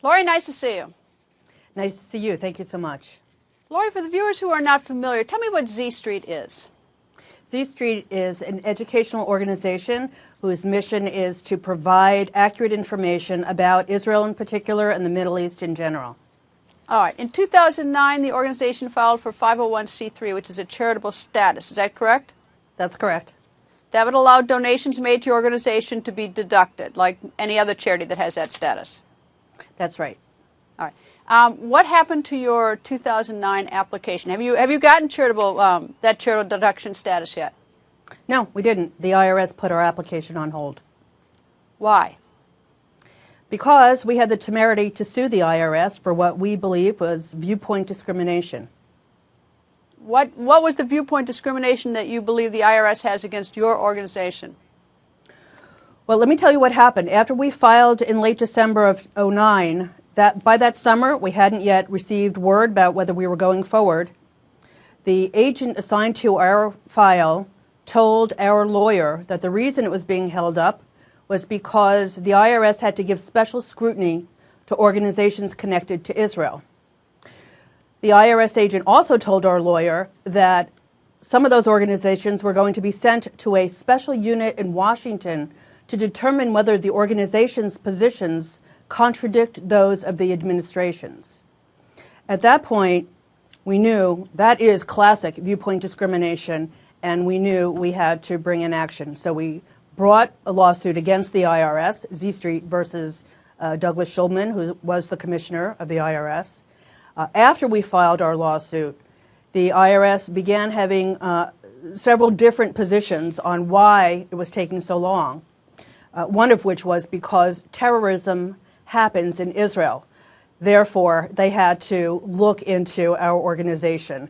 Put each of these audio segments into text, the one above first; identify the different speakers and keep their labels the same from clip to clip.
Speaker 1: Lori, nice to see you.
Speaker 2: Nice to see you. Thank you so much.
Speaker 1: Lori, for the viewers who are not familiar, tell me what Z Street is.
Speaker 2: Z Street is an educational organization whose mission is to provide accurate information about Israel in particular and the Middle East in general.
Speaker 1: All right. In 2009, the organization filed for 501c3, which is a charitable status. Is that correct?
Speaker 2: That's correct.
Speaker 1: That would allow donations made to your organization to be deducted, like any other charity that has that status.
Speaker 2: That's right.
Speaker 1: All right. What happened to your 2009 application? Have you gotten that charitable deduction status yet?
Speaker 2: No, we didn't. The IRS put our application on hold.
Speaker 1: Why?
Speaker 2: Because we had the temerity to sue the IRS for what we believe was viewpoint discrimination.
Speaker 1: What was the viewpoint discrimination that you believe the IRS has against your organization?
Speaker 2: Well, let me tell you what happened. After we filed in late December of 2009, by that summer, we hadn't yet received word about whether we were going forward. The agent assigned to our file told our lawyer that the reason it was being held up was because the IRS had to give special scrutiny to organizations connected to Israel. The IRS agent also told our lawyer that some of those organizations were going to be sent to a special unit in Washington to determine whether the organization's positions contradict those of the administration's. At that point, we knew that is classic viewpoint discrimination, and we knew we had to bring in action. So we brought a lawsuit against the IRS, Z Street versus Douglas Schulman, who was the commissioner of the IRS. After we filed our lawsuit, the IRS began having several different positions on why it was taking so long. One of which was because terrorism happens in Israel. Therefore, they had to look into our organization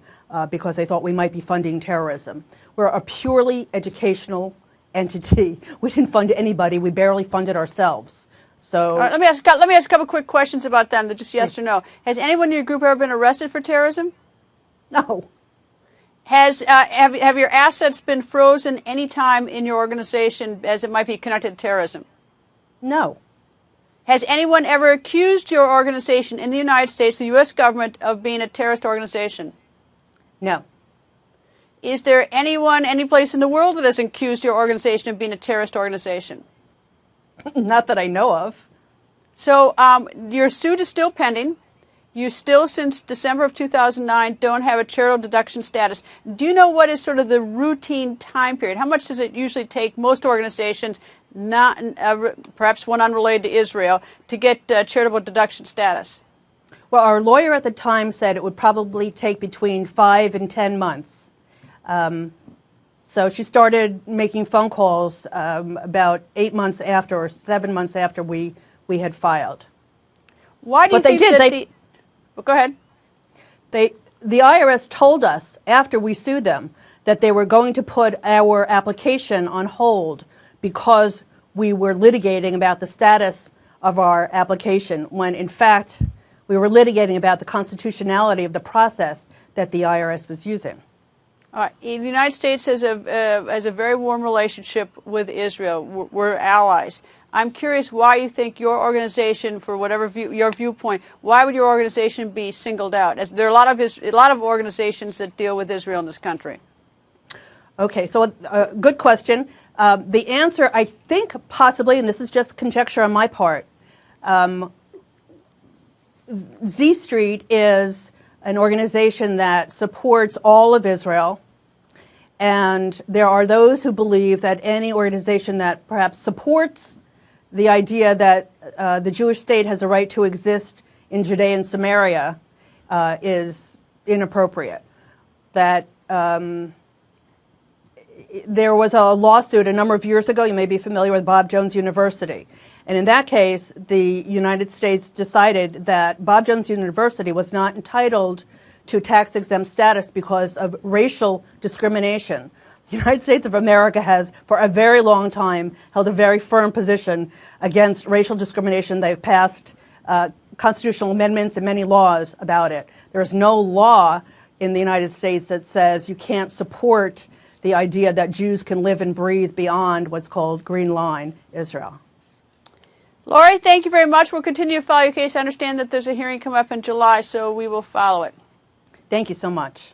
Speaker 2: because they thought we might be funding terrorism. We're a purely educational entity. We didn't fund anybody. We barely funded ourselves. So
Speaker 1: all right, let me ask a couple quick questions about them, just yes or no. Has anyone in your group ever been arrested for terrorism?
Speaker 2: No.
Speaker 1: Have your assets been frozen any time in your organization as it might be connected to terrorism?
Speaker 2: No.
Speaker 1: Has anyone ever accused your organization in the United States, the U.S. government, of being a terrorist organization?
Speaker 2: No.
Speaker 1: Is there anyone, any place in the world that has accused your organization of being a terrorist organization?
Speaker 2: Not that I know of.
Speaker 1: So your suit is still pending. You still, since December of 2009, don't have a charitable deduction status. Do you know what is sort of the routine time period? How much does it usually take most organizations, not perhaps one unrelated to Israel, to get charitable deduction status?
Speaker 2: Well, our lawyer at the time said it would probably take between 5 and 10 months. So she started making phone calls about 8 months after or 7 months after we had filed.
Speaker 1: Why do you think that well, go ahead.
Speaker 2: The IRS told us after we sued them that they were going to put our application on hold because we were litigating about the status of our application, when in fact we were litigating about the constitutionality of the process that the IRS was using.
Speaker 1: All right. The United States has a very warm relationship with Israel. We're allies. I'm curious why you think your organization, for whatever your viewpoint, why would your organization be singled out? As there are a lot of organizations that deal with Israel in this country. Okay,
Speaker 2: so good question. The answer, I think, possibly, and this is just conjecture on my part, Z Street is an organization that supports all of Israel. And there are those who believe that any organization that perhaps supports the idea that the Jewish state has a right to exist in Judea and Samaria is inappropriate. That there was a lawsuit a number of years ago, you may be familiar with Bob Jones University. And in that case, the United States decided that Bob Jones University was not entitled to tax-exempt status because of racial discrimination. The United States of America has, for a very long time, held a very firm position against racial discrimination. They've passed constitutional amendments and many laws about it. There is no law in the United States that says you can't support the idea that Jews can live and breathe beyond what's called Green Line Israel.
Speaker 1: Lori, thank you very much. We'll continue to follow your case. I understand that there's a hearing coming up in July, so we will follow it.
Speaker 2: Thank you so much.